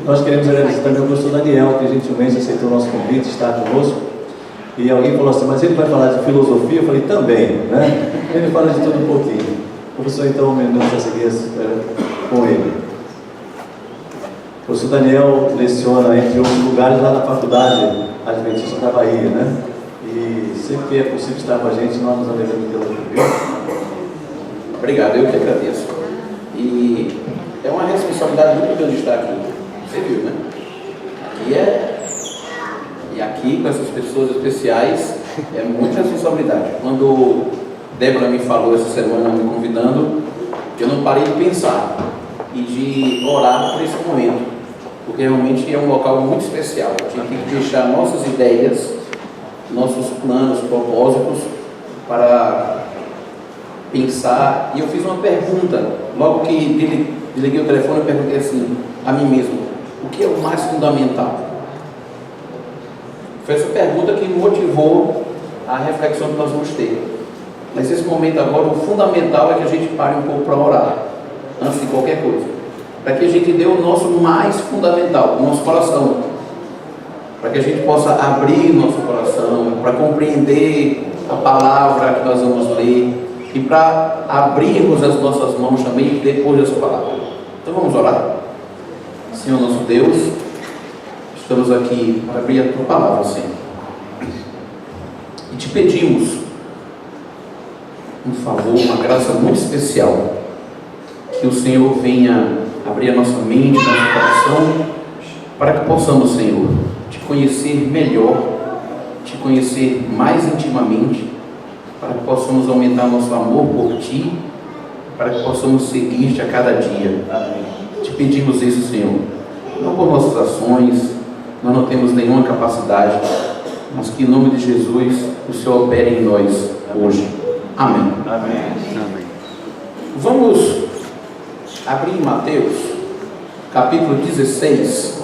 Nós queremos agradecer também ao professor Daniel, que gentilmente aceitou o nosso convite, está conosco. E alguém falou assim, mas ele vai falar de filosofia? Eu falei, também, né? Ele fala de tudo um pouquinho. O professor, então, homenagem a seguir com ele. O professor Daniel leciona, entre outros lugares, lá na Faculdade Adventista da Bahia, né? E sempre que é possível estar com a gente, nós nos alegramos pelo convite. Obrigado, eu que agradeço. E é uma responsabilidade muito grande estar aqui. Você viu, né? E aqui, com essas pessoas especiais, é muita responsabilidade. Quando Débora me falou essa semana, me convidando, eu não parei de pensar e de orar por esse momento, porque realmente é um local muito especial. A gente tem que deixar nossas ideias, nossos planos, propósitos para pensar. E eu fiz uma pergunta, logo que desliguei o telefone, eu perguntei assim a mim mesmo: o que é o mais fundamental? Foi essa pergunta que motivou a reflexão que nós vamos ter. Mas nesse momento agora, o fundamental é que a gente pare um pouco para orar, antes de qualquer coisa, para que a gente dê o nosso mais fundamental, o nosso coração, para que a gente possa abrir o nosso coração, para compreender a palavra que nós vamos ler e para abrirmos as nossas mãos também depois dessa palavra. Então vamos orar. Senhor nosso Deus, estamos aqui para abrir a Tua palavra, Senhor, e te pedimos um favor, uma graça muito especial, que o Senhor venha abrir a nossa mente, nosso coração, para que possamos, Senhor, te conhecer melhor, te conhecer mais intimamente, para que possamos aumentar nosso amor por Ti, para que possamos seguir-te a cada dia. Amém. Te pedimos isso, Senhor, não por nossas ações, nós não temos nenhuma capacidade, mas que em nome de Jesus o Senhor opere em nós hoje. Amém. Amém. Amém. Vamos abrir em Mateus, capítulo 16.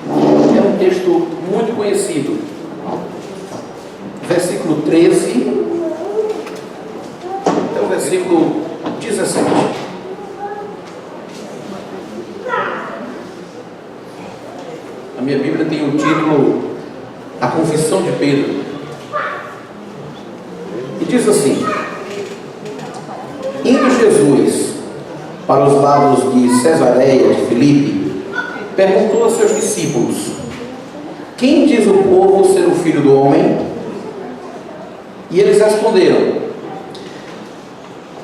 É um texto muito conhecido. Versículo 13 até o versículo 17. A minha Bíblia tem o título A Confissão de Pedro. E diz assim: indo Jesus para os lados de Cesareia de Filipe, perguntou a seus discípulos: quem diz o povo ser o Filho do Homem? E eles responderam: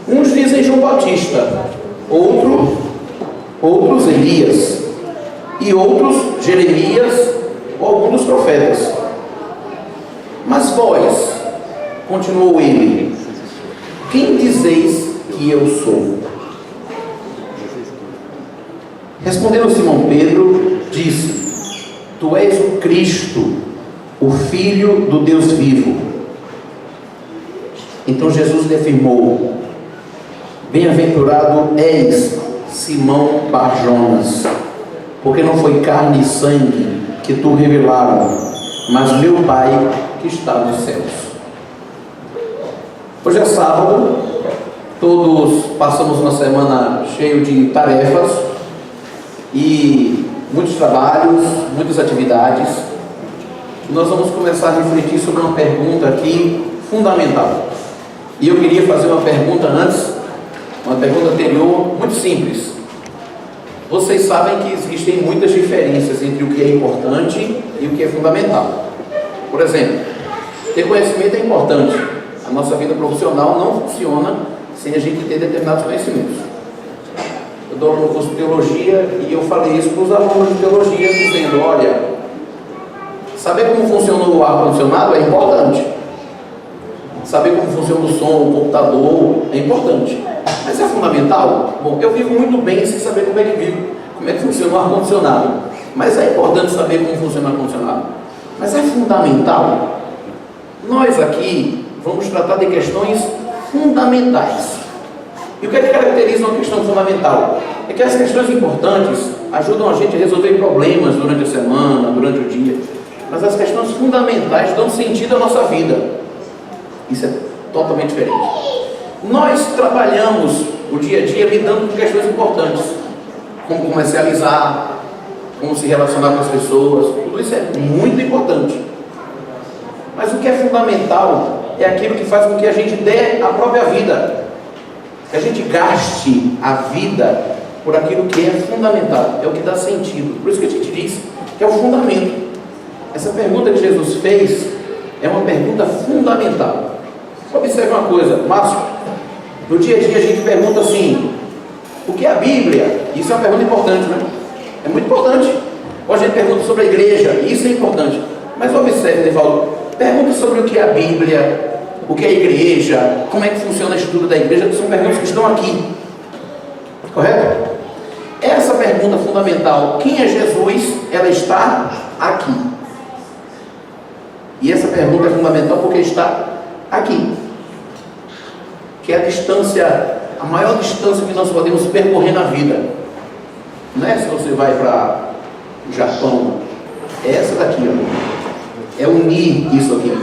uns dizem João Batista, outros Elias, e outros Jeremias ou algum dos profetas. Mas vós, continuou ele, quem dizeis que eu sou? Respondendo Simão Pedro, disse: tu és o Cristo, o Filho do Deus vivo. Então Jesus lhe afirmou: bem-aventurado és, Simão Bar-Jonas, porque não foi carne e sangue que tu revelaram, mas meu Pai que está nos céus. Hoje é sábado, todos passamos uma semana cheia de tarefas e muitos trabalhos, muitas atividades. E nós vamos começar a refletir sobre uma pergunta aqui fundamental. E eu queria fazer uma pergunta antes, uma pergunta anterior, muito simples. Vocês sabem que existem muitas diferenças entre o que é importante e o que é fundamental. Por exemplo, ter conhecimento é importante. A nossa vida profissional não funciona sem a gente ter determinados conhecimentos. Eu dou no curso de teologia e eu falei isso para os alunos de teologia, dizendo: olha, saber como funciona o ar-condicionado é importante. Saber como funciona o som, o computador é importante. Mas é fundamental? Bom, eu vivo muito bem sem saber como é que funciona o ar-condicionado. Mas é importante saber como funciona o ar-condicionado. Mas é fundamental? Nós aqui vamos tratar de questões fundamentais. E o que é que caracteriza uma questão fundamental? É que as questões importantes ajudam a gente a resolver problemas durante a semana, durante o dia. Mas as questões fundamentais dão sentido à nossa vida. Isso é totalmente diferente. Nós trabalhamos o dia a dia lidando com questões importantes, como comercializar, como se relacionar com as pessoas, tudo isso é muito importante. Mas o que é fundamental é aquilo que faz com que a gente dê a própria vida, que a gente gaste a vida por aquilo que é fundamental, é o que dá sentido. Por isso que a gente diz que é o fundamento. Essa pergunta que Jesus fez é uma pergunta fundamental. Observe uma coisa, Márcio, no dia a dia a gente pergunta assim: o que é a Bíblia? Isso é uma pergunta importante, né? É muito importante. Ou a gente pergunta sobre a igreja, isso é importante. Mas observe, Evaldo, pergunta sobre o que é a Bíblia, o que é a igreja, como é que funciona a estrutura da igreja, que são perguntas que estão aqui. Correto? Essa pergunta fundamental, quem é Jesus, ela está aqui. E essa pergunta é fundamental porque está aqui. Que é a distância, a maior distância que nós podemos percorrer na vida. Não é se você vai para o Japão, é essa daqui, ó. É unir isso aqui.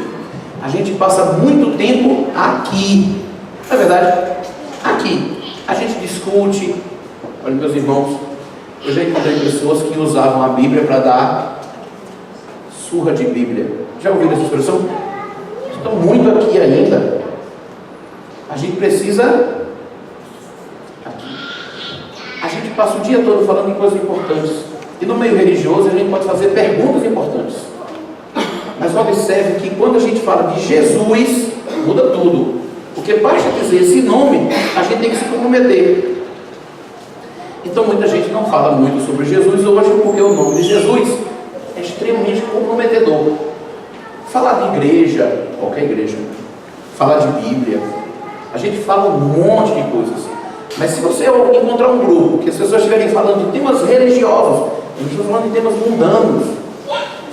A gente passa muito tempo aqui. Não é verdade? Aqui. A gente discute. Olha, meus irmãos, eu já encontrei pessoas que usavam a Bíblia para dar surra de Bíblia. Já ouviram essa expressão? Estão muito aqui ainda. A gente precisa aqui. A gente passa o dia todo falando de coisas importantes. E no meio religioso a gente pode fazer perguntas importantes. Mas observe que quando a gente fala de Jesus, muda tudo. Porque basta dizer esse nome, a gente tem que se comprometer. Então muita gente não fala muito sobre Jesus hoje, porque o nome de Jesus é extremamente comprometedor. Falar de igreja, qualquer igreja, falar de Bíblia, a gente fala um monte de coisas. Mas se você encontrar um grupo que as pessoas estiverem falando de temas religiosos, a gente está falando de temas mundanos.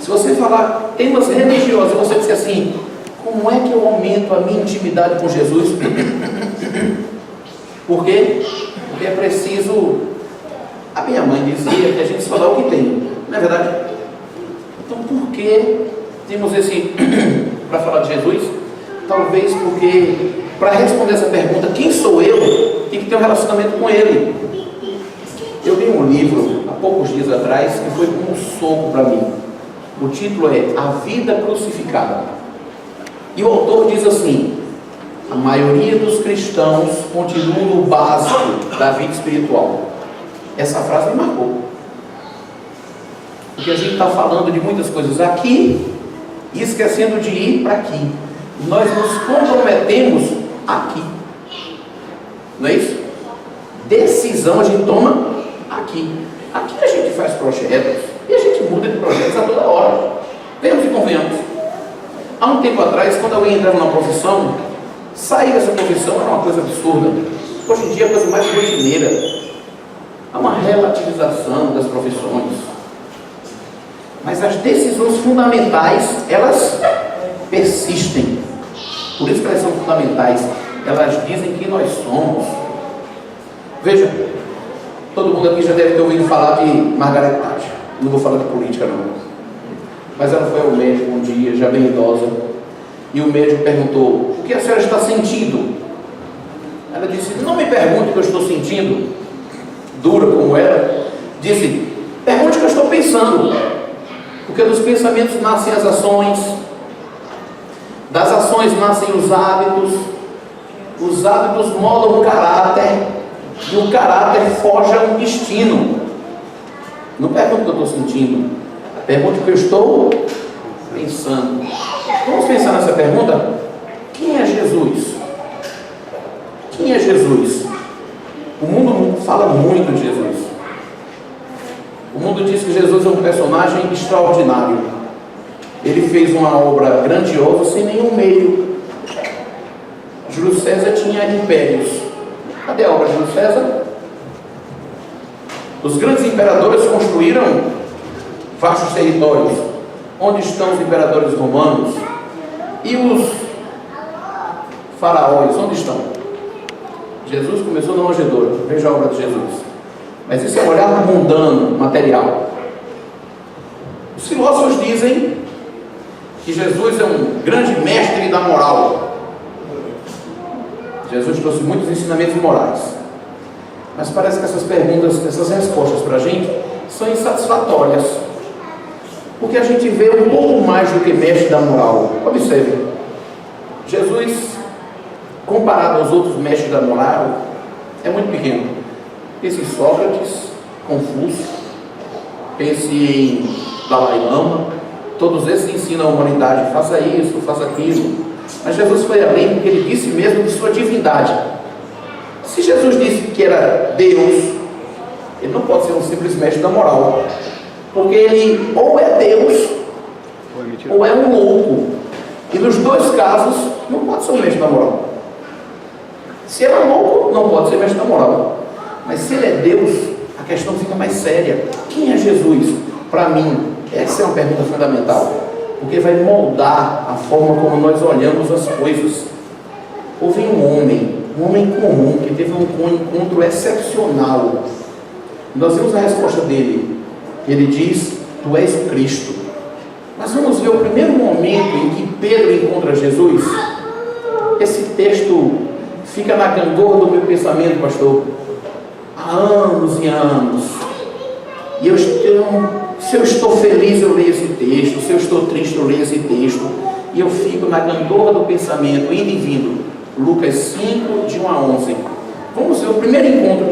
Se você falar temas religiosos e você disser assim: como é que eu aumento a minha intimidade com Jesus? Por quê? Porque é preciso. A minha mãe dizia que a gente só dá o que tem, não é verdade? Então por que temos esse para falar de Jesus? Talvez porque, para responder essa pergunta, quem sou eu, tem que ter um relacionamento com Ele. Eu li um livro há poucos dias atrás que foi como um soco para mim. O título é A Vida Crucificada. E o autor diz assim: a maioria dos cristãos continua no básico da vida espiritual. Essa frase me marcou. Porque a gente está falando de muitas coisas aqui e esquecendo de ir para aqui. Nós nos comprometemos aqui. Não é isso? Decisão a gente toma aqui. Aqui a gente faz projetos e a gente muda de projetos a toda hora. Venhamos e convenhamos. Há um tempo atrás, quando alguém entrava numa profissão, sair dessa profissão era uma coisa absurda. Hoje em dia é a coisa mais rotineira. Há uma relativização das profissões. Mas as decisões fundamentais, elas persistem. Por isso que elas são fundamentais. Elas dizem quem nós somos. Veja, todo mundo aqui já deve ter ouvido falar de Margaret Thatcher. Não vou falar de política não. Mas ela foi ao médico um dia, já bem idosa, e o médico perguntou: o que a senhora está sentindo? Ela disse: não me pergunte o que eu estou sentindo. Dura como era, disse: pergunte o que eu estou pensando, porque dos pensamentos nascem as ações, das ações nascem os hábitos moldam o caráter, e o caráter forja um destino. Não pergunte o que eu estou sentindo, pergunte o que eu estou pensando. Vamos pensar nessa pergunta: quem é Jesus? Quem é Jesus? O mundo fala muito de Jesus. O mundo diz que Jesus é um personagem extraordinário. Ele fez uma obra grandiosa sem nenhum meio. Júlio César tinha impérios. Cadê a obra de Júlio César? Os grandes imperadores construíram vastos territórios. Onde estão os imperadores romanos? E os faraós, onde estão? Jesus começou na manjedoura. Veja a obra de Jesus. Mas isso é um olhar mundano, material. Os filósofos dizem que Jesus é um grande mestre da moral. Jesus trouxe muitos ensinamentos morais. Mas parece que essas perguntas, essas respostas para a gente, são insatisfatórias. Porque a gente vê um pouco mais do que mestre da moral. Observe, Jesus, comparado aos outros mestres da moral, é muito pequeno. Pense em Sócrates, Confúcio, pense em Dalai Lama. Todos esses ensinam a humanidade, faça isso, faça aquilo. Mas Jesus foi além, porque ele disse mesmo de sua divindade. Se Jesus disse que era Deus, ele não pode ser um simples mestre da moral, porque ele ou é Deus ou é um louco, e nos dois casos não pode ser um mestre da moral. Se ele é louco, não pode ser mestre da moral, mas se ele é Deus, a questão fica mais séria. Quem é Jesus? Para mim, essa é uma pergunta fundamental, porque vai moldar a forma como nós olhamos as coisas. Houve um homem comum, que teve um encontro excepcional. Nós vimos a resposta dele. Ele diz: tu és o Cristo. Mas vamos ver o primeiro momento em que Pedro encontra Jesus. Esse texto fica na gangorra do meu pensamento, pastor, há anos e anos. E se eu estou feliz, eu leio esse texto. Se eu estou triste, eu leio esse texto. E eu fico na gangorra do pensamento, indo e vindo. Lucas 5, de 1 a 11. Vamos ver o primeiro encontro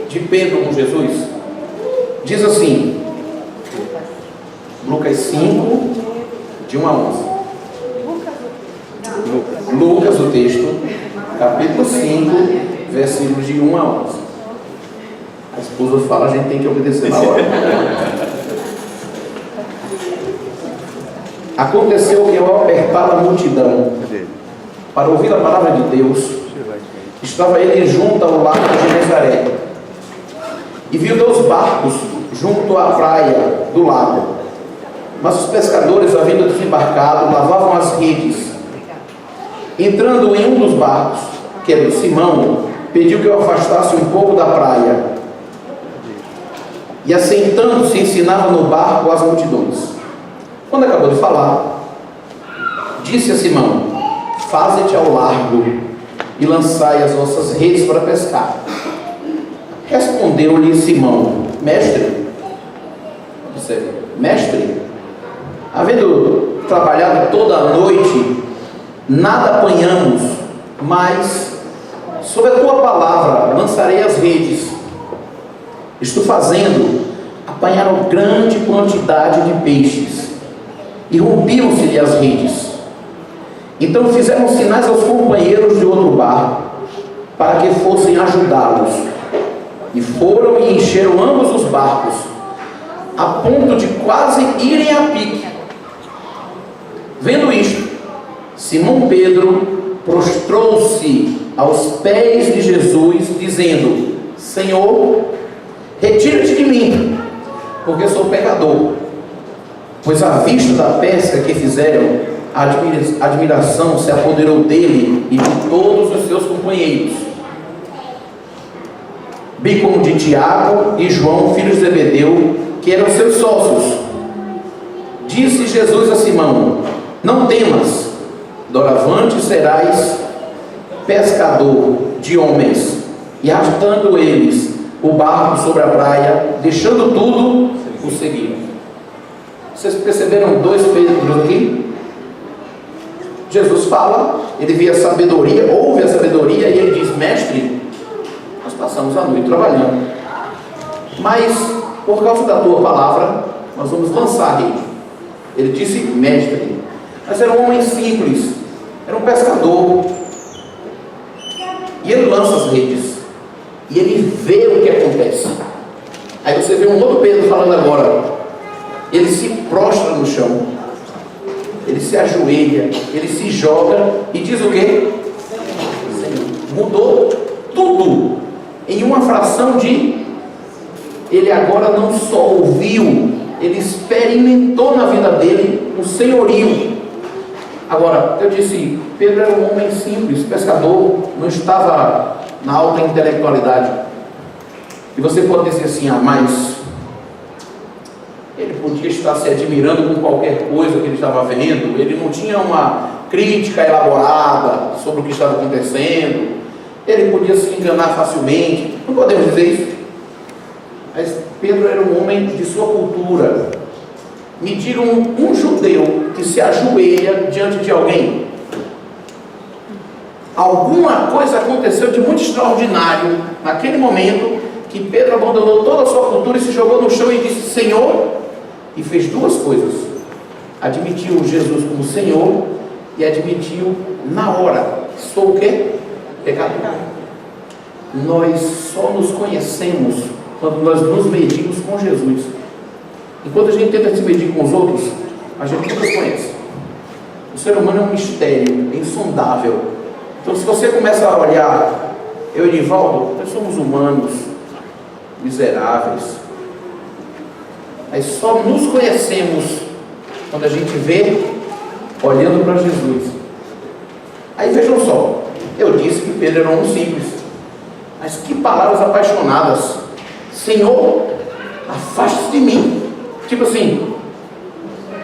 de Pedro com Jesus. Diz assim, Lucas 5, de 1 a 11. Lucas, o texto, capítulo 5, versículos de 1 a 11. A esposa fala, a gente tem que obedecer na hora. Aconteceu que ao apertar a multidão para ouvir a palavra de Deus, estava ele junto ao lago de Genezaré, e viu 2 barcos junto à praia do lago. Mas os pescadores, havendo desembarcado, lavavam as redes. Entrando em um dos barcos, que era de Simão, pediu que o afastasse um pouco da praia, e assentando-se ensinava no barco as multidões. Quando acabou de falar, disse a Simão: faze-te ao largo e lançai as vossas redes para pescar. Respondeu-lhe Simão: mestre, havendo trabalhado toda a noite, nada apanhamos, mas sob a tua palavra lançarei as redes. Isto fazendo, apanharam grande quantidade de peixes, e rompiam-se-lhe as redes. Então fizeram sinais aos companheiros de outro barco, para que fossem ajudá-los. E foram e encheram ambos os barcos, a ponto de quase irem a pique. Vendo isto, Simão Pedro prostrou-se aos pés de Jesus, dizendo: Senhor, retira-te de mim, porque sou pecador. Pois à vista da pesca que fizeram, a admiração se apoderou dele e de todos os seus companheiros, bem como de Tiago e João, filhos de Zebedeu, que eram seus sócios. Disse Jesus a Simão: não temas, doravante serás pescador de homens. E arrastando eles o barco sobre a praia, deixando tudo, o seguiram. Vocês perceberam 2 Pedros aqui? Jesus fala, ele vê a sabedoria, ouve a sabedoria, e ele diz: mestre, nós passamos a noite trabalhando, mas por causa da tua palavra nós vamos lançar a rede. Ele disse mestre, mas era um homem simples, era um pescador, e ele lança as redes, e ele vê o que acontece. Aí você vê um outro Pedro falando agora. Ele se prostra no chão, ele se ajoelha, ele se joga e diz o quê? Mudou tudo em uma fração de... Ele agora não só ouviu, ele experimentou na vida dele o senhorio. Agora, eu disse, Pedro era um homem simples, pescador, não estava na alta intelectualidade. E você pode dizer assim: mas ele podia estar se admirando com qualquer coisa que ele estava vendo, ele não tinha uma crítica elaborada sobre o que estava acontecendo, ele podia se enganar facilmente. Não podemos dizer isso. Mas Pedro era um homem de sua cultura. Me diga um judeu que se ajoelha diante de alguém. Alguma coisa aconteceu de muito extraordinário naquele momento que Pedro abandonou toda a sua cultura e se jogou no chão e disse Senhor, e fez duas coisas: admitiu Jesus como Senhor e admitiu na hora: sou o quê? Pecador. Nós só nos conhecemos quando nós nos medimos com Jesus. Enquanto a gente tenta se medir com os outros, a gente nunca se conhece. O ser humano é um mistério, é insondável. Então, se você começa a olhar, eu e Nivaldo, nós somos humanos, miseráveis. Mas só nos conhecemos quando a gente vê olhando para Jesus. Aí vejam só, eu disse que Pedro era um homem simples, mas que palavras apaixonadas. Senhor, afaste-se de mim. Tipo assim,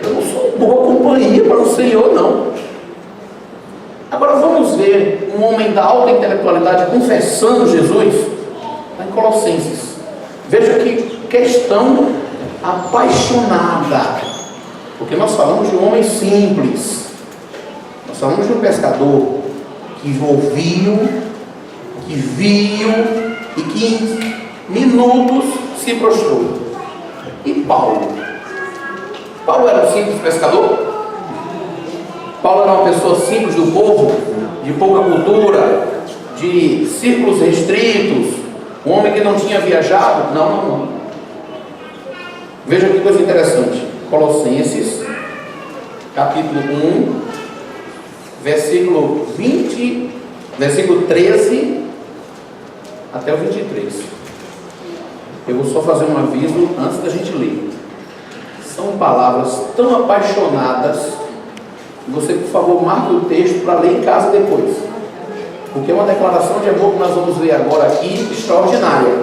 eu não sou boa companhia para o Senhor, não. Agora vamos ver um homem da alta intelectualidade confessando Jesus, está em Colossenses. Veja que questão apaixonada, porque nós falamos de um homem simples, nós falamos de um pescador que ouviu, que viu e que em minutos se prostrou. E Paulo? Paulo era um simples pescador? Paulo era uma pessoa simples do povo, de pouca cultura, de círculos restritos, um homem que não tinha viajado? Não. Veja que coisa interessante. Colossenses, capítulo 1, versículo 13 até o 23. Eu vou só fazer um aviso antes da gente ler. São palavras tão apaixonadas. Você, por favor, marque o texto para ler em casa depois, porque é uma declaração de amor que nós vamos ver agora aqui, extraordinária.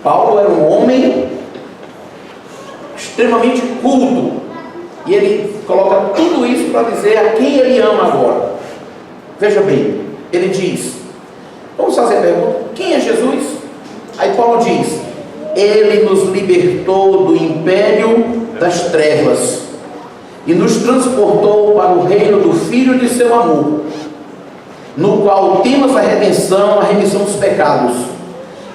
Paulo era um homem extremamente culto, e ele coloca tudo isso para dizer a quem ele ama agora. Veja bem, ele diz, vamos fazer a pergunta, quem é Jesus? Aí Paulo diz, ele nos libertou do império das trevas e nos transportou para o reino do Filho de seu amor, no qual temos a redenção, a remissão dos pecados.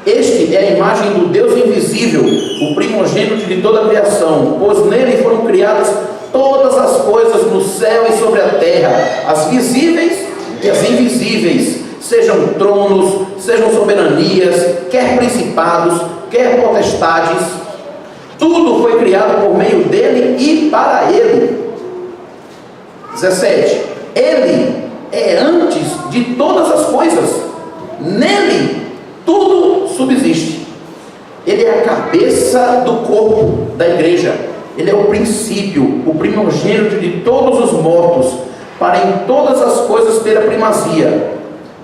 Este é a imagem do Deus invisível, o primogênito de toda a criação, pois nele foram criadas todas as coisas no céu e sobre a terra, as visíveis e as invisíveis, sejam tronos, sejam soberanias, quer principados, quer potestades. Tudo foi criado por meio dele e para ele. 17. Ele é antes de todas as coisas. Nele tudo subsiste. Ele é a cabeça do corpo da igreja. Ele é o princípio, o primogênito de todos os mortos, para em todas as coisas ter a primazia.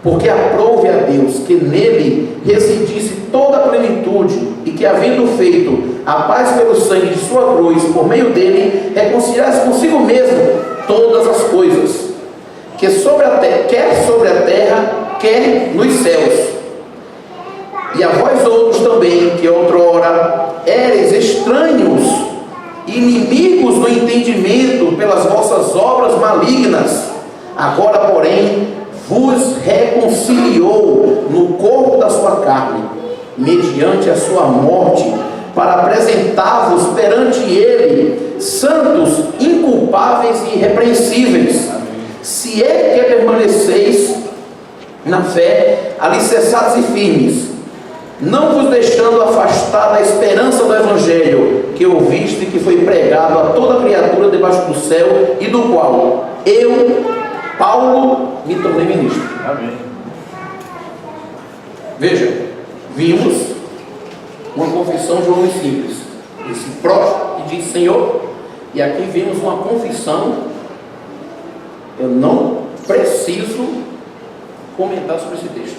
Porque aprouve a Deus que nele residisse toda a plenitude, e que, havendo feito a paz pelo sangue de sua cruz, por meio dele, reconciliasse consigo mesmo todas as coisas, que sobre a terra, quer sobre a terra, quer nos céus. E a vós outros também, que outrora éreis estranhos, inimigos do entendimento pelas vossas obras malignas, agora, porém, vos reconciliou no corpo da sua carne, mediante a sua morte, para apresentar-vos perante ele, santos, inculpáveis e irrepreensíveis, se é que permaneceis na fé, alicerçados e firmes, não vos deixando afastar da esperança do Evangelho, que ouviste e que foi pregado a toda criatura debaixo do céu, e do qual eu, Paulo, me tornei ministro. Amém. Veja, vimos uma confissão de um homem simples. Ele se prostra e diz, Senhor, e aqui vimos uma confissão. Eu não preciso comentar sobre esse texto.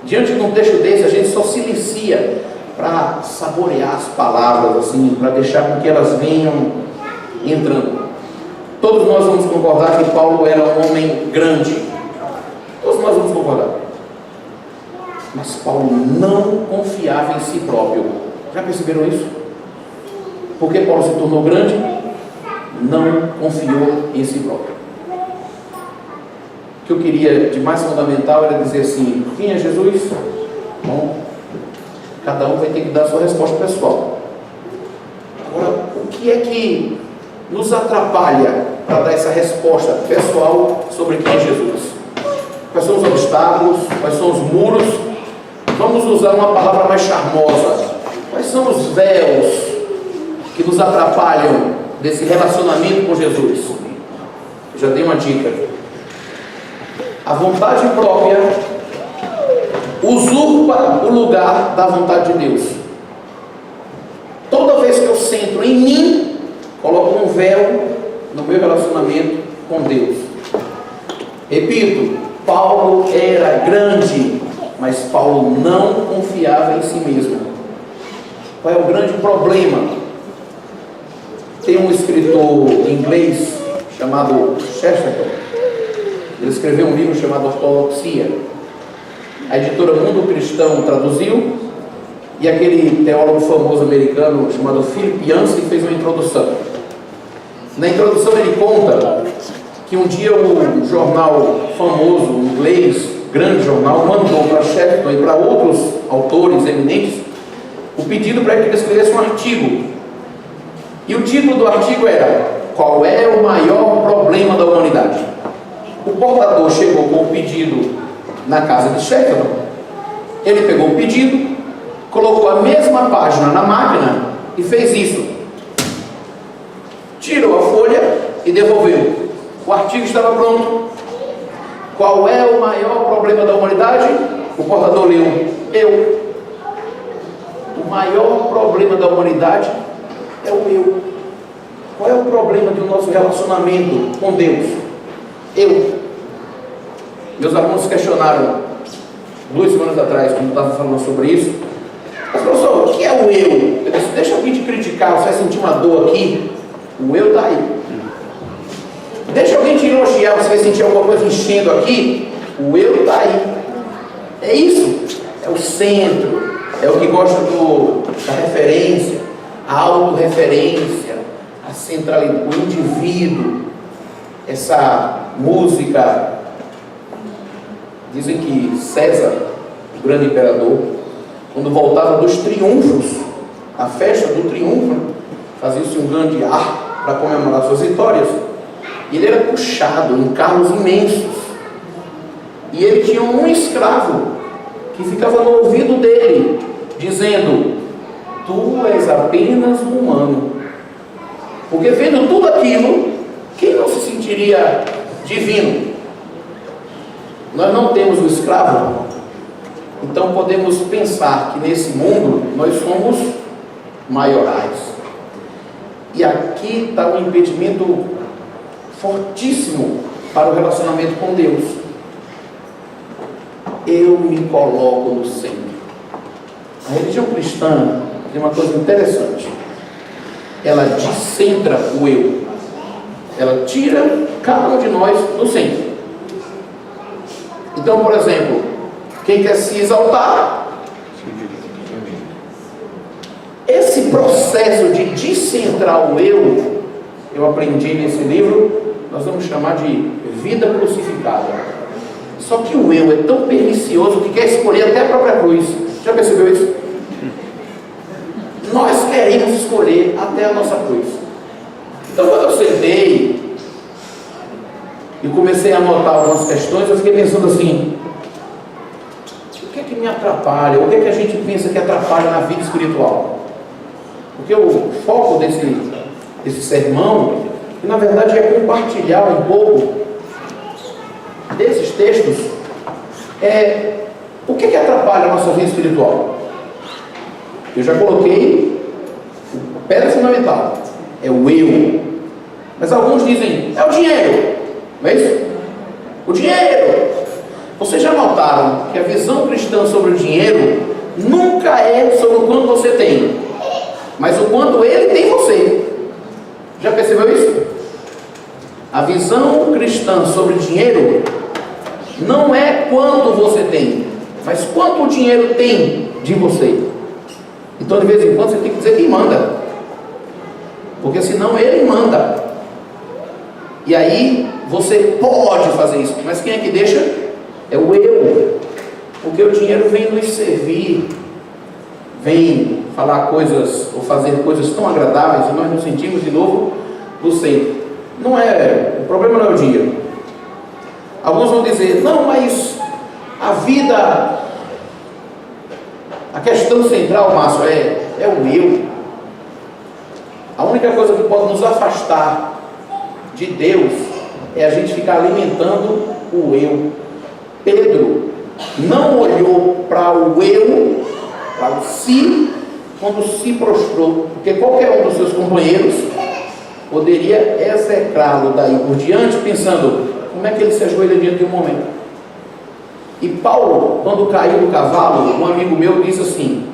Diante de um texto desse, a gente só silencia para saborear as palavras, assim, para deixar com que elas venham entrando. Todos nós vamos concordar que Paulo era um homem grande. Todos nós vamos concordar. Mas Paulo não confiava em si próprio. Já perceberam isso? Por que Paulo se tornou grande? Não confiou em si próprio. O que eu queria de mais fundamental era dizer assim: quem é Jesus? Bom, cada um vai ter que dar a sua resposta pessoal. Agora, o que é que nos atrapalha para dar essa resposta pessoal sobre quem é Jesus? Quais são os obstáculos? Quais são os muros? Vamos usar uma palavra mais charmosa. Quais são os véus que nos atrapalham desse relacionamento com Jesus? Eu já dei uma dica. A vontade própria usurpa o lugar da vontade de Deus. Toda vez que eu centro em mim, coloco um véu no meu relacionamento com Deus. Repito, Paulo era grande, mas Paulo não confiava em si mesmo. Qual é o grande problema? Tem um escritor inglês chamado Chesterton. Ele escreveu um livro chamado Ortodoxia. A editora Mundo Cristão traduziu, e aquele teólogo famoso americano chamado Philip Yancey fez uma introdução. Na introdução ele conta que um dia um jornal famoso inglês, grande jornal, mandou para Chesterton e para outros autores eminentes o pedido para que ele escrevesse um artigo. E o título do artigo era: qual é o maior problema da humanidade? O portador chegou com o pedido na casa de Chesterton. Ele pegou o pedido, colocou a mesma página na máquina e fez isso. Tirou a folha e devolveu. O artigo estava pronto. Qual é o maior problema da humanidade? O portador leu: eu. O maior problema da humanidade é o eu. Qual é o problema do nosso relacionamento com Deus? Eu. Meus alunos questionaram 2 semanas atrás, quando eu estava falando sobre isso. Mas, professor, o que é o eu? Eu disse: deixa alguém te criticar, você vai sentir uma dor aqui. O eu está aí. Deixa alguém te elogiar, você vai sentir alguma coisa enchendo aqui. O eu está aí. É isso. É o centro. É o que gosta da referência, a autorreferência, a centralidade, o indivíduo. Essa música. Dizem que César, o grande imperador, quando voltava dos triunfos, a festa do triunfo, fazia-se um grande ar para comemorar suas vitórias. E ele era puxado em carros imensos. E ele tinha um escravo que ficava no ouvido dele, dizendo: tu és apenas um humano. Porque vendo tudo aquilo, quem não se sentiria divino? Nós não temos o escravo, então podemos pensar que nesse mundo nós somos maiorais. E aqui está um impedimento fortíssimo para o relacionamento com Deus. Eu me coloco no centro. A religião cristã tem uma coisa interessante. Ela descentra o eu. Ela tira cada um de nós do centro. Então, por exemplo, quem quer se exaltar, esse processo de descentrar o eu aprendi nesse livro, nós vamos chamar de vida crucificada. Só que o eu é tão pernicioso que quer escolher até a própria cruz. Já percebeu isso? Nós queremos escolher até a nossa cruz. Então, quando eu sentei e comecei a anotar algumas questões, eu fiquei pensando assim: o que é que me atrapalha? O que é que a gente pensa que atrapalha na vida espiritual? Porque o foco desse sermão, que na verdade é compartilhar um pouco desses textos, é o que é que atrapalha a nossa vida espiritual. Eu já coloquei a pedra fundamental, é o eu. Mas alguns dizem: é o dinheiro. Não é isso? O dinheiro. Vocês já notaram que a visão cristã sobre o dinheiro nunca é sobre o quanto você tem, mas o quanto ele tem em você. Já percebeu isso? A visão cristã sobre o dinheiro não é quanto você tem, mas quanto o dinheiro tem de você? Então, de vez em quando, você tem que dizer quem manda, porque senão ele manda. E aí, você pode fazer isso, mas quem é que deixa? É o eu. Porque o dinheiro vem nos servir, vem falar coisas, ou fazer coisas tão agradáveis, e nós nos sentimos de novo no centro. Não é, o problema não é o dinheiro. Alguns vão dizer, não, mas a vida, a questão central, Márcio, é o eu. A única coisa que pode nos afastar de Deus é a gente ficar alimentando o eu. Pedro não olhou para o eu, para o si, quando se prostrou, porque qualquer um dos seus companheiros poderia execrá-lo daí por diante, pensando, como é que ele se ajoelha diante de um momento? E Paulo, quando caiu do cavalo, um amigo meu disse assim,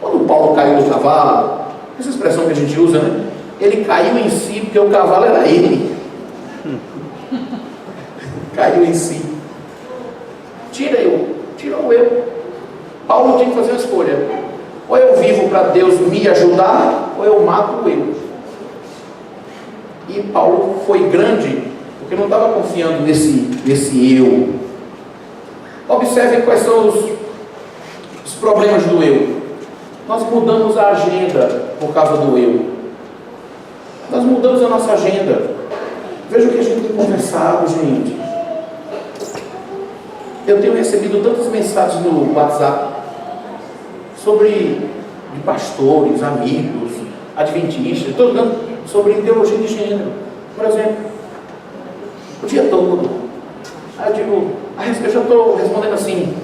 quando Paulo caiu do cavalo, essa expressão que a gente usa, né? Ele caiu em si, porque o cavalo era ele. Caiu em si. Tira o eu. Paulo tinha que fazer uma escolha. Ou eu vivo para Deus me ajudar, ou eu mato o eu. E Paulo foi grande, porque não estava confiando nesse eu. Observe quais são os problemas do eu. Nós mudamos a agenda por causa do eu. Nós mudamos a nossa agenda. Veja o que a gente tem conversado, gente. Eu tenho recebido tantas mensagens no WhatsApp sobre de pastores, amigos, adventistas, sobre ideologia de gênero, por exemplo. O dia todo. Aí eu digo, eu já estou respondendo assim.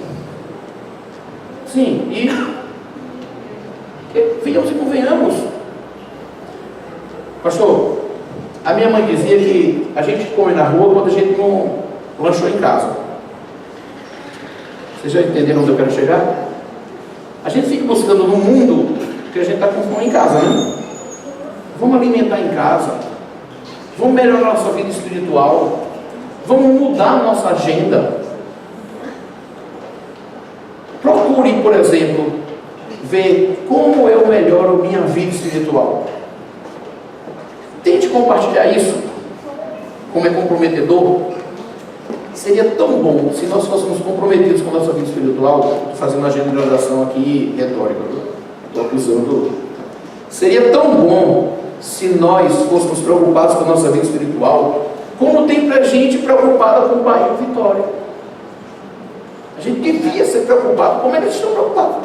Sim, e venhamos e convenhamos. Pastor, a minha mãe dizia que a gente come na rua quando a gente não lanchou em casa. Vocês já entenderam onde eu quero chegar? A gente fica buscando no mundo que a gente está com fome em casa, né? Vamos alimentar em casa. Vamos melhorar a nossa vida espiritual. Vamos mudar a nossa agenda. Procure, por exemplo, ver como eu melhoro minha vida espiritual. Tente compartilhar isso, como é comprometedor. Seria tão bom se nós fôssemos comprometidos com a nossa vida espiritual, fazendo uma agenda de oração aqui retórica, estou acusando. Seria tão bom se nós fôssemos preocupados com a nossa vida espiritual, como tem pra gente preocupada com o Bahia Vitória. A gente devia ser preocupado como eles estão preocupados.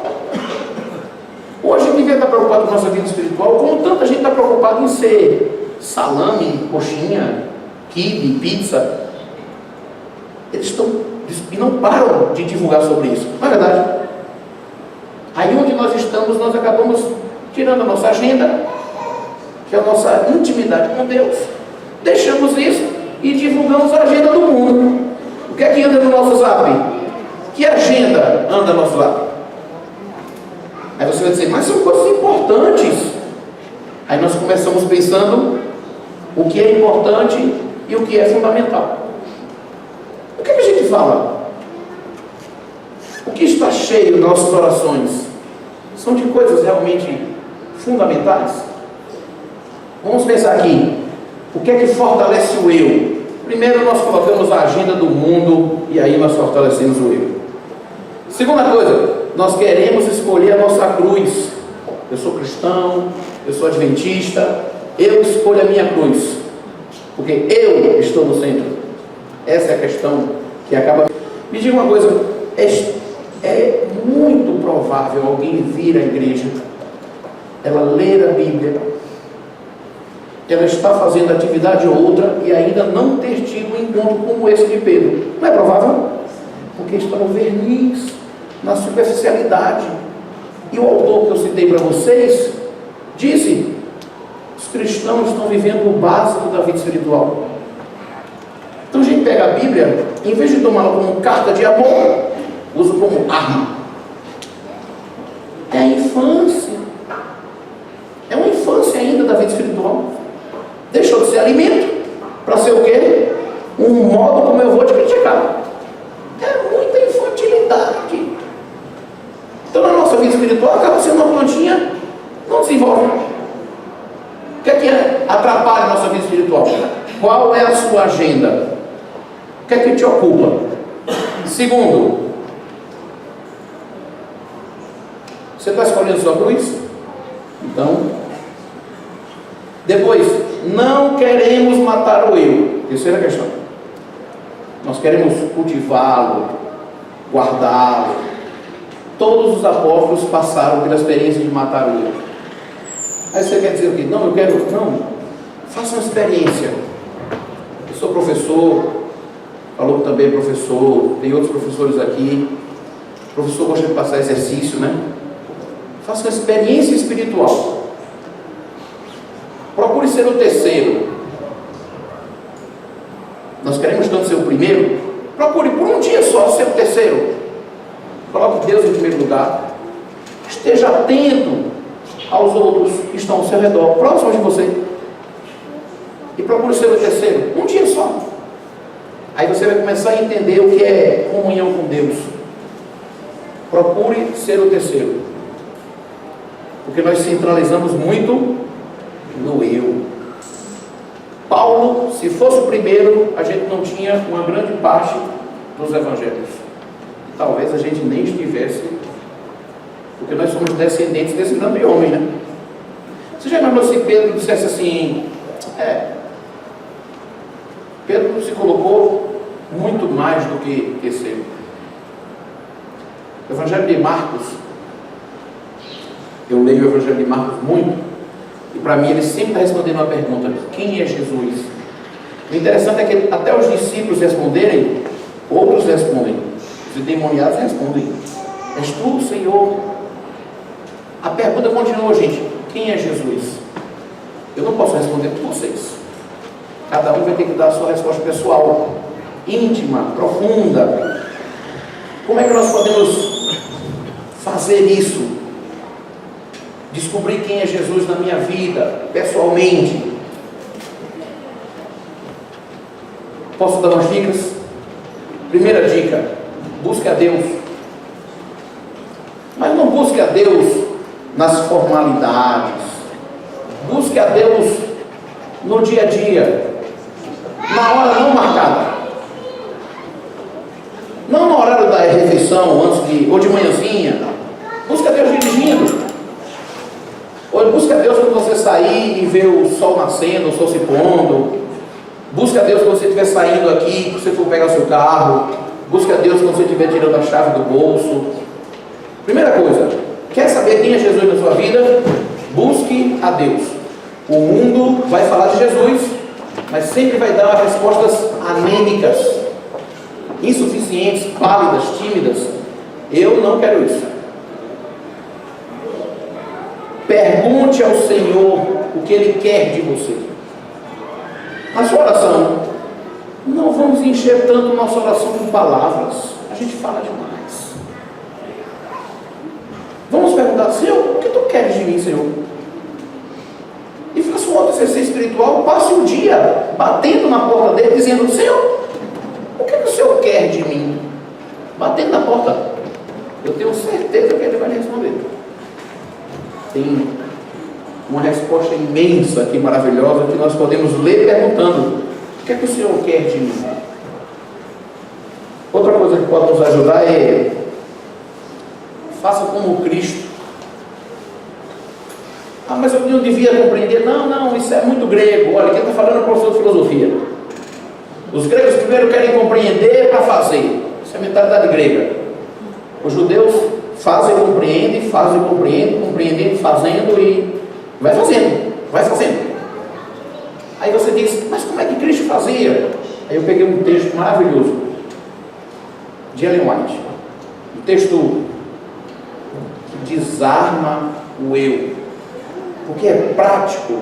Ou a gente devia estar preocupado com a nossa vida espiritual, como tanta gente está preocupada em ser salame, coxinha, quibe, pizza. Eles estão e não param de divulgar sobre isso. Não é verdade? Aí onde nós estamos, nós acabamos tirando a nossa agenda, que é a nossa intimidade com Deus, deixamos isso e divulgamos a agenda do mundo. O que é que anda no nosso zap? Que agenda anda no nosso zap? Aí você vai dizer, mas são coisas importantes. Aí nós começamos pensando o que é importante e o que é fundamental. O que a gente fala? O que está cheio nas nossas orações? São de coisas realmente fundamentais? Vamos pensar aqui. O que é que fortalece o eu? Primeiro nós colocamos a agenda do mundo e aí nós fortalecemos o eu. Segunda coisa, nós queremos escolher a nossa cruz. Eu sou cristão, eu sou adventista, eu escolho a minha cruz, porque eu estou no centro. Essa é a questão que acaba. Me diga uma coisa, é muito provável alguém vir à igreja, ela ler a Bíblia, ela está fazendo atividade ou outra e ainda não ter tido um encontro como esse de Pedro. Não é provável? Porque está no verniz, na superficialidade. E o autor que eu citei para vocês disse: os cristãos estão vivendo o básico da vida espiritual. Então a gente pega a Bíblia, em vez de tomá-la como carta de amor, usa como arma. É a infância. É uma infância ainda da vida espiritual. Deixou de ser alimento para ser o quê? Um modo como eu vou te criticar. É muita infantilidade. espiritual acaba sendo uma plantinha, não desenvolve. O que é que atrapalha a nossa vida espiritual? Qual é a sua agenda? O que é que te ocupa? Segundo, você está escolhendo sua cruz? Então, depois, não queremos matar o eu. Terceira questão. Nós queremos cultivá-lo, guardá-lo. Todos os apóstolos passaram pela experiência de matar o eu. Aí você quer dizer o quê? Não, eu quero. Não, faça uma experiência. Eu sou professor, falou que também é professor, tem outros professores aqui. O professor gosta de passar exercício, né? Faça uma experiência espiritual. Procure ser o terceiro. Nós queremos tanto ser o primeiro. Procure por um dia só ser o terceiro. Coloque Deus em primeiro lugar. Esteja atento aos outros que estão ao seu redor, próximos de você. E procure ser o terceiro. Um dia só. Aí você vai começar a entender o que é comunhão com Deus. Procure ser o terceiro. Porque nós centralizamos muito no eu. Paulo, se fosse o primeiro, a gente não tinha uma grande parte dos evangelhos. Talvez a gente nem estivesse, porque nós somos descendentes desse grande homem, né? Você já imaginou se Pedro dissesse assim, Pedro se colocou muito mais do que esse. O Evangelho de Marcos, eu leio o Evangelho de Marcos muito, e para mim ele sempre está respondendo uma pergunta: quem é Jesus? O interessante é que até os discípulos responderem, outros respondem, os endemoniados respondem: és tu, Senhor? A pergunta continua, gente: quem é Jesus? Eu não posso responder por vocês. Cada um vai ter que dar a sua resposta pessoal, íntima, profunda. Como é que nós podemos fazer isso? Descobrir quem é Jesus na minha vida, pessoalmente. Posso dar umas dicas? Primeira dica: busque a Deus. Mas não busque a Deus nas formalidades. Busque a Deus no dia a dia, na hora não marcada. Não no horário da refeição, ou de manhãzinha. Busque a Deus dirigindo. Ou busque a Deus quando você sair e ver o sol nascendo, o sol se pondo. Busque a Deus quando você estiver saindo aqui, que você for pegar o seu carro. Busque a Deus quando você estiver tirando a chave do bolso. Primeira coisa, quer saber quem é Jesus na sua vida? Busque a Deus. O mundo vai falar de Jesus, mas sempre vai dar respostas anêmicas, insuficientes, pálidas, tímidas. Eu não quero isso. Pergunte ao Senhor o que Ele quer de você. Na sua oração, não vamos encher tanto nossa oração com palavras. A gente fala demais. Vamos perguntar: Senhor, o que Tu queres de mim, Senhor? E faça um outro exercício espiritual. Passe um dia batendo na porta dele, dizendo: Senhor, o que o Senhor quer de mim? Batendo na porta. Eu tenho certeza que Ele vai responder. Tem uma resposta imensa aqui, maravilhosa, que nós podemos ler perguntando: o que o Senhor quer de mim? Outra coisa que pode nos ajudar é: faça como Cristo. Ah, mas eu não devia compreender. Não, isso é muito grego. Olha, quem está falando é o professor de filosofia. Os gregos primeiro querem compreender para fazer. Isso é a mentalidade grega. Os judeus fazem, compreendem, compreendendo, fazendo e vai fazendo. Aí você diz: mas como é que Cristo fazia? Aí eu peguei um texto maravilhoso de Ellen White, um texto que desarma o eu, porque é prático.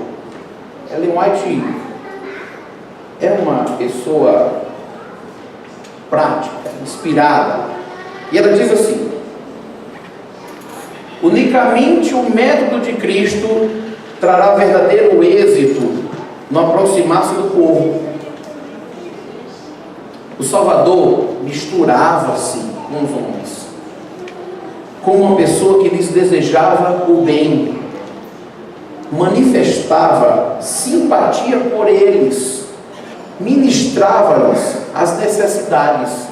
Ellen White é uma pessoa prática, inspirada, e ela diz assim: unicamente o método de Cristo trará verdadeiro êxito no aproximar-se do povo. O Salvador misturava-se com os homens. como uma pessoa que lhes desejava o bem, manifestava simpatia por eles, ministrava-lhes as necessidades,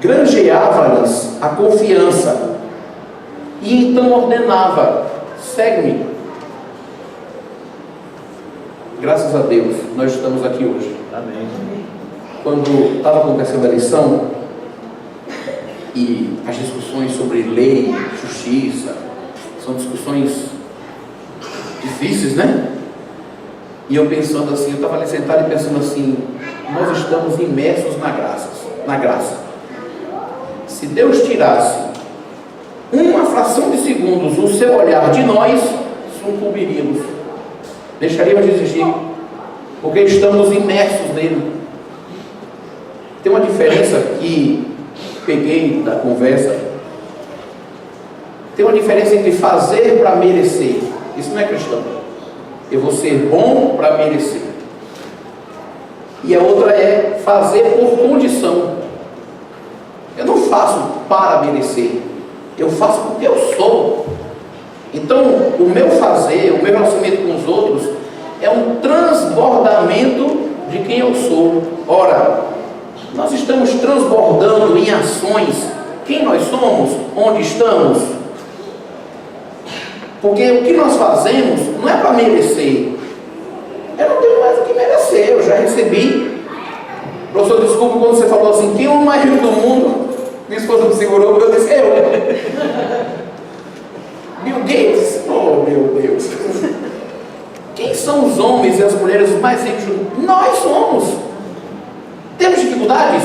granjeava-lhes a confiança, e então ordenava: segue-me. Graças a Deus, nós estamos aqui hoje. Amém. Quando estava acontecendo a eleição, e as discussões sobre lei, justiça, são discussões difíceis, né? E eu pensando assim, eu estava ali sentado e pensando assim: nós estamos imersos na graça. Se Deus tirasse uma fração de segundos o seu olhar de nós, sucumbiríamos, deixaríamos de existir, porque estamos imersos nele. Tem uma diferença que peguei da conversa. Tem uma diferença entre fazer para merecer. Isso não é cristão. Eu vou ser bom para merecer. E a outra é fazer por condição. Eu não faço para merecer, eu faço porque eu sou. Então, o meu fazer, o meu relacionamento com os outros é um transbordamento de quem eu sou. Ora, nós estamos transbordando em ações quem nós somos, onde estamos. Porque o que nós fazemos não é para merecer. Eu não tenho mais o que merecer, eu já recebi. Professor, desculpa quando você falou assim: quem é o mais rico do mundo? Minha esposa me segurou, eu disse: eu. Bill Gates? Oh, meu Deus. Quem são os homens e as mulheres mais ricos? Nós somos. Temos dificuldades?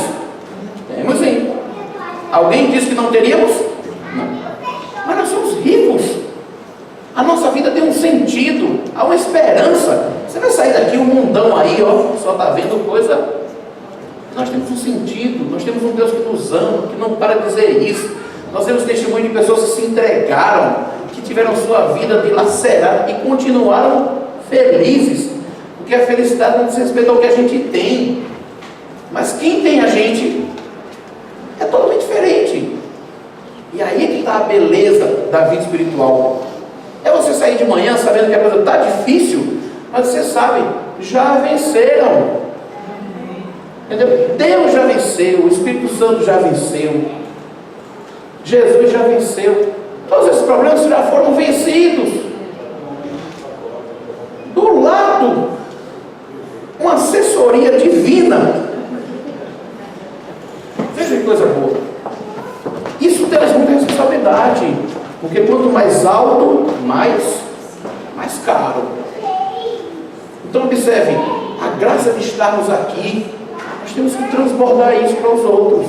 Temos sim. Alguém disse que não teríamos? Não. Mas nós somos ricos. A nossa vida tem um sentido, há uma esperança. Você vai sair daqui, um mundão aí, ó, só está vendo coisa. Nós temos um sentido, nós temos um Deus que nos ama, que não para de dizer isso. Nós temos testemunho de pessoas que se entregaram, que tiveram sua vida dilacerada e continuaram felizes, porque a felicidade não diz respeito ao que a gente tem, mas quem tem a gente é totalmente diferente. E aí é que está a beleza da vida espiritual. É você sair de manhã sabendo que a coisa está difícil, mas você sabe, já venceram. Entendeu? Deus já venceu, o Espírito Santo já venceu, Jesus já venceu. Todos esses problemas já foram vencidos. Do lado, uma assessoria divina. Veja que coisa boa. Isso traz muita responsabilidade, porque quanto mais alto, mais caro. Então observe, a graça de estarmos aqui, nós temos que transbordar isso para os outros.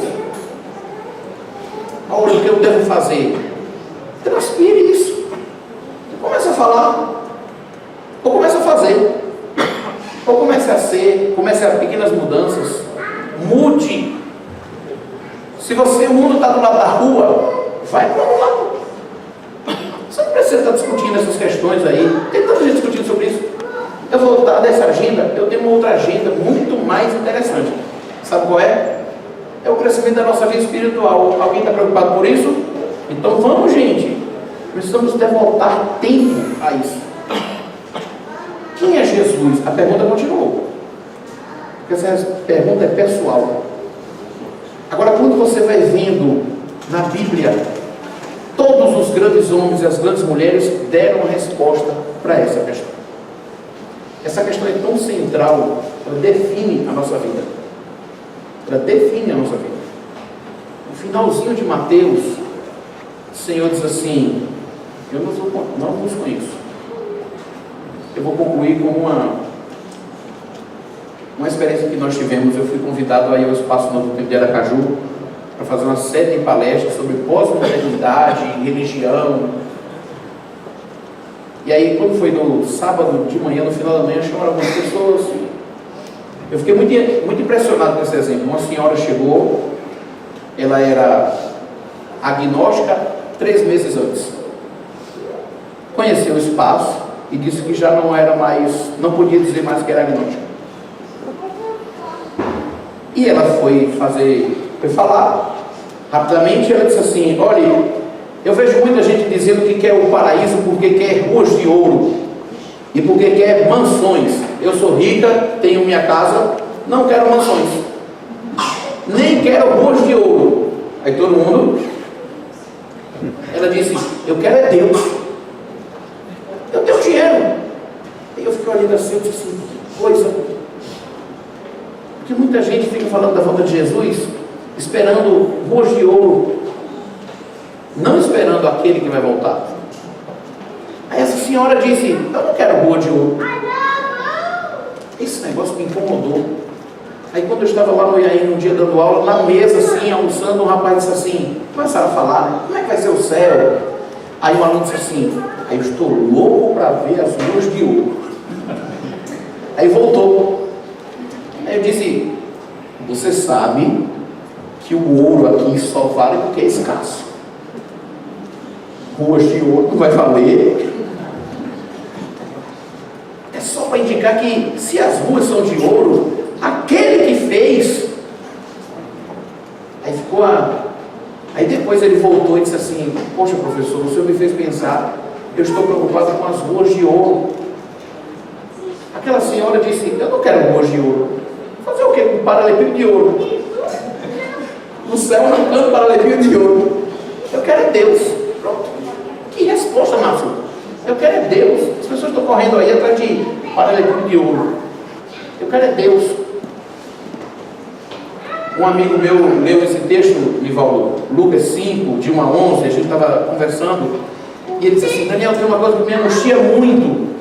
Olha, o que eu devo fazer? Transpire isso. Comece a falar, ou comece a fazer, ou comece a ser, comece a pequenas mudanças. Mude. Se o mundo está do lado da rua, vai para o lado. Você não precisa estar discutindo essas questões aí. Tem tanta gente discutindo sobre isso. Eu vou dar dessa agenda, eu tenho uma outra agenda muito mais interessante. Sabe qual é? É o crescimento da nossa vida espiritual. Alguém está preocupado por isso? Então vamos, gente. Precisamos devotar tempo a isso. Quem é Jesus? A pergunta continuou. Porque essa pergunta é pessoal. Agora, quando você vai vendo na Bíblia, todos os grandes homens e as grandes mulheres deram uma resposta para essa questão. Essa questão é tão central, ela define a nossa vida. Ela define a nossa vida. No finalzinho de Mateus, o Senhor diz assim: eu não vos conheço. Eu vou concluir com uma experiência que nós tivemos. Eu fui convidado aí ao Espaço Novo Tempo de Aracaju para fazer uma série de palestras sobre pós-modernidade, religião. E aí, quando foi no sábado de manhã, no final da manhã, chamaram algumas pessoas. Eu fiquei muito impressionado com esse exemplo. Uma senhora chegou, ela era agnóstica 3 meses antes. Conheceu o espaço e disse que já não era mais, não podia dizer mais que era agnóstica. E ela foi falar rapidamente. Ela disse assim: olha, Eu vejo muita gente dizendo que quer o paraíso porque quer ruas de ouro e porque quer mansões. Eu sou rica, tenho minha casa, não quero mansões, nem quero ruas de ouro. Aí todo mundo, ela disse, eu quero é Deus, eu tenho dinheiro. Aí eu fico olhando assim, eu disse assim, que coisa. Porque muita gente fica falando da volta de Jesus, esperando ruas de ouro, não esperando aquele que vai voltar. Aí essa senhora disse, eu não quero rua de ouro. Esse negócio me incomodou. Aí quando eu estava lá no IAI um dia dando aula, na mesa assim, almoçando, um rapaz disse assim, começaram a falar, né? Como é que vai ser o céu? Aí o aluno disse assim, aí eu estou louco para ver as ruas de ouro. Aí voltou. Aí eu disse, você sabe que o ouro aqui só vale porque é escasso. Ruas de ouro não vai valer. É só para indicar que se as ruas são de ouro, aquele que fez. Aí ficou Aí depois ele voltou e disse assim, poxa professor, o senhor me fez pensar, eu estou preocupado com as ruas de ouro. Aquela senhora disse, eu não quero ruas de ouro. Fazer o quê com paralelepípedo de ouro? No céu não canto paralelepípedo de ouro. Eu quero é Deus. Pronto. Que resposta, Márcio? Eu quero é Deus. As pessoas estão correndo aí atrás de paralelepípedo de ouro. Eu quero é Deus. Um amigo meu leu esse texto, Nivaldo, Lucas 5, de 1 a 11, a gente estava conversando, e ele disse assim, Daniel, tem uma coisa que me angustia muito.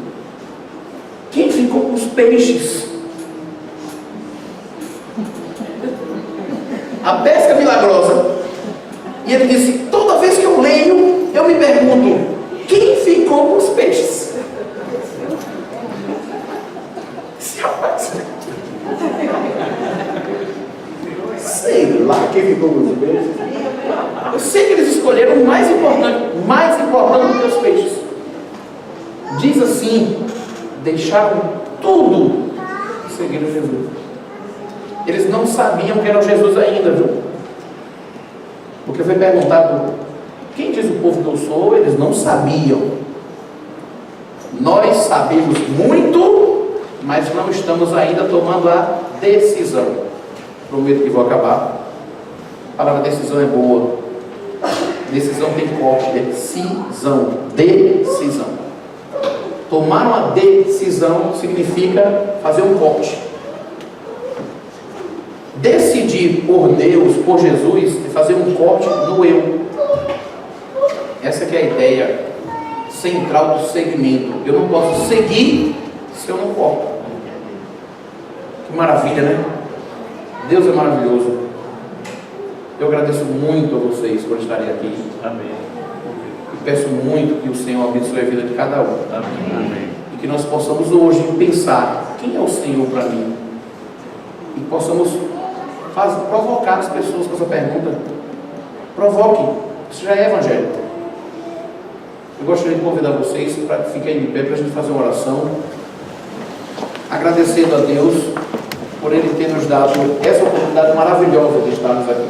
Quem ficou com os peixes? A pesca milagrosa. E ele disse, toda vez que eu leio, eu me pergunto, quem ficou com os peixes? Esse rapaz... Sei lá quem ficou com os peixes. Eu sei que eles escolheram o mais importante do que os peixes. Diz assim, deixaram tudo e seguiram Jesus. Eles não sabiam que era Jesus ainda, viu? Porque foi perguntado, quem diz o povo que eu sou? Eles não sabiam. Nós sabemos muito, mas não estamos ainda tomando a decisão. Prometo que vou acabar. A palavra decisão é boa. Decisão tem corte. Decisão. Tomar uma decisão significa fazer um corte. Decidir por Deus, por Jesus, é fazer um corte no eu. Essa que é a ideia central do segmento. Eu não posso seguir se eu não corto. Que maravilha, né? Deus é maravilhoso. Eu agradeço muito a vocês por estarem aqui. Amém. E peço muito que o Senhor abençoe a vida de cada um. Amém. E que nós possamos hoje pensar, quem é o Senhor para mim? E possamos provocar as pessoas com essa pergunta. Provoque. Isso já é evangelho. Eu gostaria de convidar vocês para que fiquem de pé para a gente fazer uma oração. Agradecendo a Deus por Ele ter nos dado essa oportunidade maravilhosa de estarmos aqui.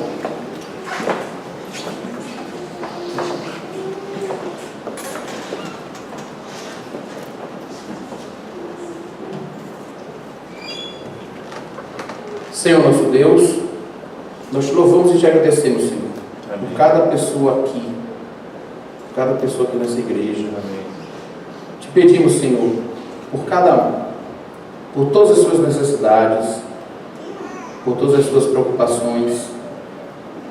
Senhor nosso Deus, nós te louvamos e te agradecemos, Senhor, por cada pessoa aqui, nessa igreja. Amém. Te pedimos, Senhor, por cada um, por todas as suas necessidades, por todas as suas preocupações,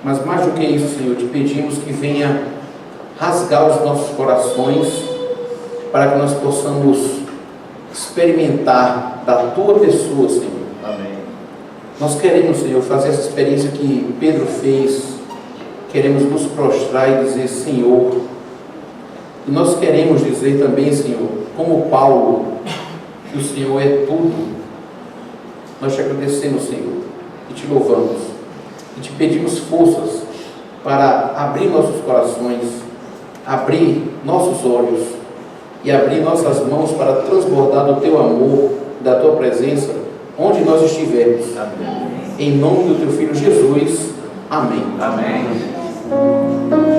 mas mais do que isso, Senhor, te pedimos que venha rasgar os nossos corações para que nós possamos experimentar da Tua pessoa, Senhor. Amém. Nós queremos, Senhor, fazer essa experiência que Pedro fez, queremos nos prostrar e dizer, Senhor, e nós queremos dizer também, Senhor, como Paulo, que o Senhor é tudo. Nós te agradecemos, Senhor, e te louvamos, e te pedimos forças para abrir nossos corações, abrir nossos olhos e abrir nossas mãos para transbordar do Teu amor, da Tua presença, onde nós estivermos. Amém. Em nome do Teu Filho Jesus. Amém. Amém.